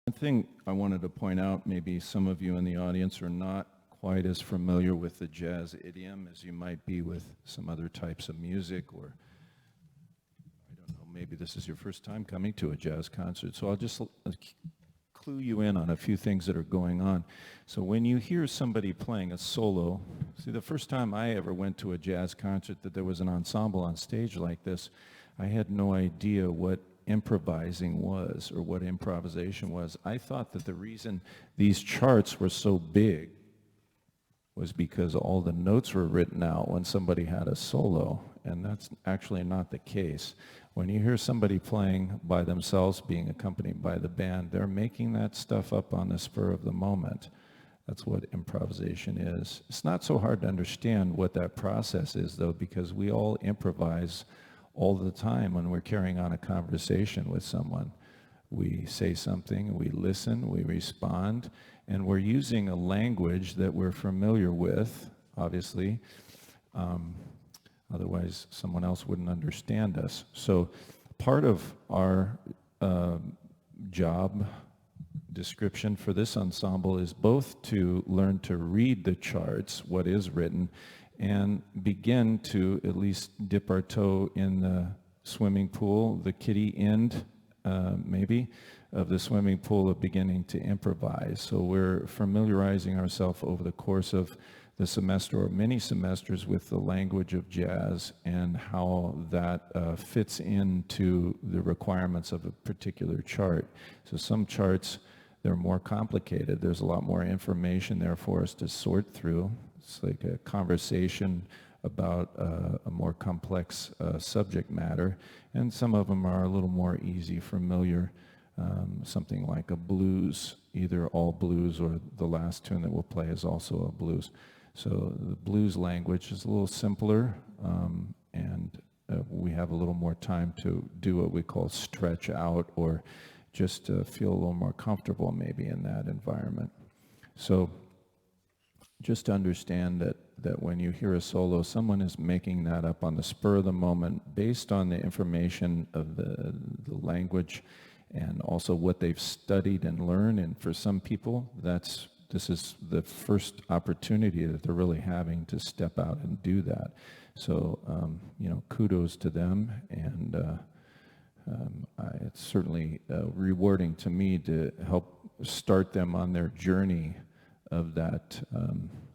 One thing I wanted to point out, maybe some of you in the audience are not quite as familiar with the jazz idiom as you might be with some other types of music, or I don't know, maybe this is your first time coming to a jazz concert. So I'll just clue you in on a few things that are going on. So when you hear somebody playing a solo, see, the first time I ever went to a jazz concert that there was an ensemble on stage like this, I had no idea what improvising was or what improvisation was. I thought that the reason these charts were so big was because all the notes were written out when somebody had a solo, and that's actually not the case. When you hear somebody playing by themselves, being accompanied by the band, they're making that stuff up on the spur of the moment. That's what improvisation is. It's not so hard to understand what that process is, though, because we all improvise all the time when we're carrying on a conversation with someone. We say something, we listen, we respond, and we're using a language that we're familiar with, obviously. Otherwise, someone else wouldn't understand us. So part of our job description for this ensemble is both to learn to read the charts, what is written, and begin to at least dip our toe in the swimming pool, the kiddie end, maybe, of the swimming pool of beginning to improvise. So we're familiarizing ourselves over the course of the semester or many semesters with the language of jazz and how that fits into the requirements of a particular chart. So some charts, they're more complicated. There's a lot more information there for us to sort through. It's like a conversation about a more complex subject matter, and some of them are a little more easy, familiar, something like a blues, either all blues or the last tune that we'll play is also a blues. So the blues language is a little simpler, and we have a little more time to do what we call stretch out, or just feel a little more comfortable maybe in that environment. So just to understand that when you hear a solo, someone is making that up on the spur of the moment based on the information of the language and also what they've studied and learned. And for some people, this is the first opportunity that they're really having to step out and do that. So, kudos to them, and it's certainly rewarding to me to help start them on their journey of that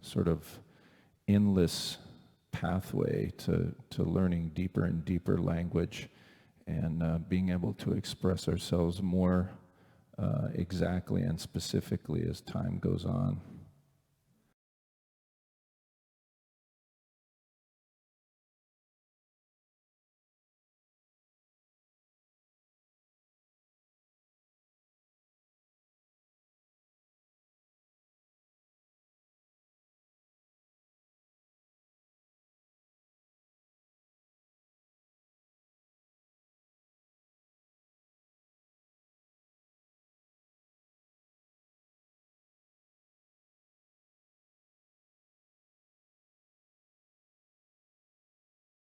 sort of endless pathway to learning deeper and deeper language and being able to express ourselves more exactly and specifically as time goes on.